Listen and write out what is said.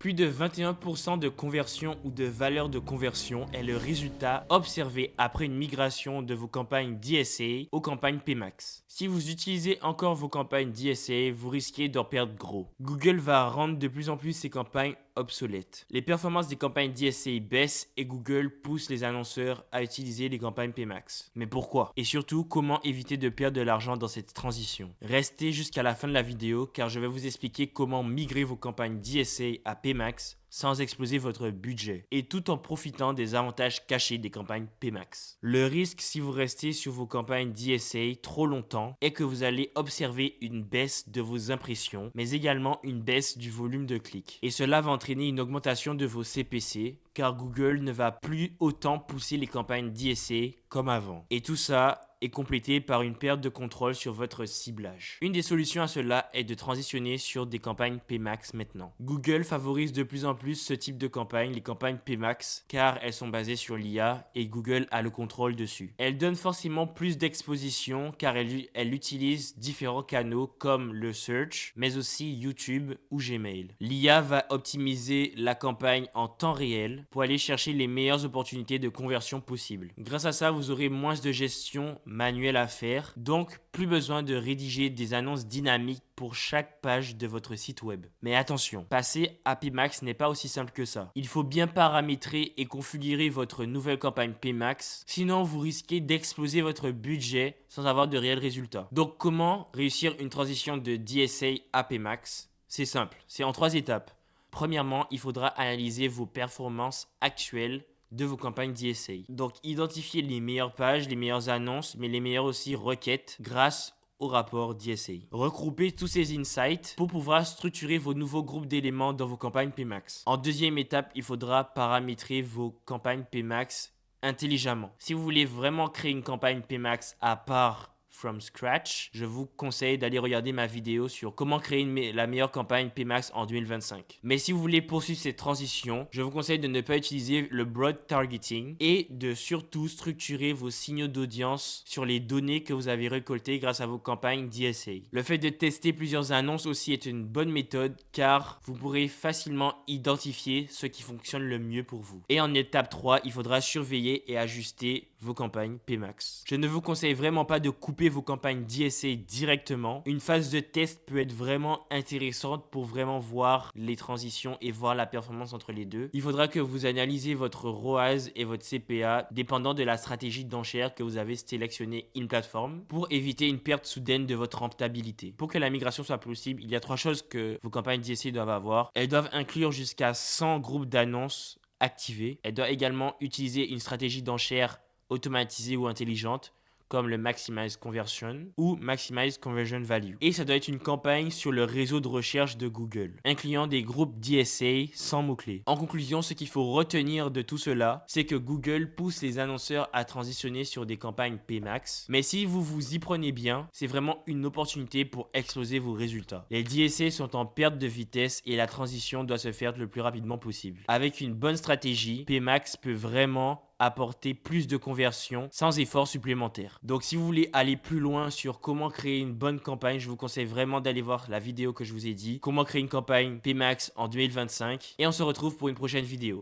Plus de 21% de conversion ou de valeur de conversion est le résultat observé après une migration de vos campagnes DSA aux campagnes PMax. Si vous utilisez encore vos campagnes DSA, vous risquez d'en perdre gros. Google va rendre de plus en plus ces campagnes obsolètes. Les performances des campagnes DSA baissent et Google pousse les annonceurs à utiliser les campagnes PMax. Mais pourquoi? Et surtout, comment éviter de perdre de l'argent dans cette transition? Restez jusqu'à la fin de la vidéo car je vais vous expliquer comment migrer vos campagnes DSA à PMax sans exploser votre budget et tout en profitant des avantages cachés des campagnes PMax. Le risque si vous restez sur vos campagnes DSA trop longtemps est que vous allez observer une baisse de vos impressions mais également une baisse du volume de clics. Et cela va entraîner une augmentation de vos CPC car Google ne va plus autant pousser les campagnes DSA comme avant. Et tout ça est complété par une perte de contrôle sur votre ciblage. Une des solutions à cela est de transitionner sur des campagnes PMax maintenant. Google favorise de plus en plus ce type de campagne, les campagnes PMax, car elles sont basées sur l'IA et Google a le contrôle dessus. Elles donnent forcément plus d'exposition car elles utilisent différents canaux comme le search, mais aussi YouTube ou Gmail. L'IA va optimiser la campagne en temps réel pour aller chercher les meilleures opportunités de conversion possibles. Grâce à ça, vous aurez moins de gestion manuel à faire, donc plus besoin de rédiger des annonces dynamiques pour chaque page de votre site web. Mais attention, passer à PMax n'est pas aussi simple que ça. Il faut bien paramétrer et configurer votre nouvelle campagne PMax, sinon vous risquez d'exploser votre budget sans avoir de réels résultats. Donc comment réussir une transition de DSA à PMax? C'est simple, c'est en 3 étapes. Premièrement, il faudra analyser vos performances actuelles de vos campagnes DSA. Donc, identifier les meilleures pages, les meilleures annonces, mais les meilleures aussi requêtes grâce au rapport DSA. Regroupez tous ces insights pour pouvoir structurer vos nouveaux groupes d'éléments dans vos campagnes PMax. En deuxième étape, il faudra paramétrer vos campagnes PMax intelligemment. Si vous voulez vraiment créer une campagne PMax à part from scratch, je vous conseille d'aller regarder ma vidéo sur comment créer la meilleure campagne PMax en 2025. Mais si vous voulez poursuivre cette transition, je vous conseille de ne pas utiliser le broad targeting et de surtout structurer vos signaux d'audience sur les données que vous avez récoltées grâce à vos campagnes DSA. Le fait de tester plusieurs annonces aussi est une bonne méthode car vous pourrez facilement identifier ce qui fonctionne le mieux pour vous. Et en étape 3, il faudra surveiller et ajuster vos campagnes PMax. Je ne vous conseille vraiment pas de couper vos campagnes DSA directement. Une phase de test peut être vraiment intéressante pour vraiment voir les transitions et voir la performance entre les deux. Il faudra que vous analysez votre ROAS et votre CPA dépendant de la stratégie d'enchère que vous avez sélectionnée in plateforme pour éviter une perte soudaine de votre rentabilité. Pour que la migration soit possible, il y a 3 choses que vos campagnes DSA doivent avoir. Elles doivent inclure jusqu'à 100 groupes d'annonces activés. Elles doivent également utiliser une stratégie d'enchère automatisée ou intelligente comme le Maximize Conversion ou Maximize Conversion Value. Et ça doit être une campagne sur le réseau de recherche de Google, incluant des groupes DSA sans mots-clés. En conclusion, ce qu'il faut retenir de tout cela, c'est que Google pousse les annonceurs à transitionner sur des campagnes PMax. Mais si vous vous y prenez bien, c'est vraiment une opportunité pour exploser vos résultats. Les DSA sont en perte de vitesse et la transition doit se faire le plus rapidement possible. Avec une bonne stratégie, PMax peut vraiment apporter plus de conversion sans effort supplémentaire. Donc si vous voulez aller plus loin sur comment créer une bonne campagne, je vous conseille vraiment d'aller voir la vidéo que je vous ai dit, comment créer une campagne PMax en 2025 et on se retrouve pour une prochaine vidéo.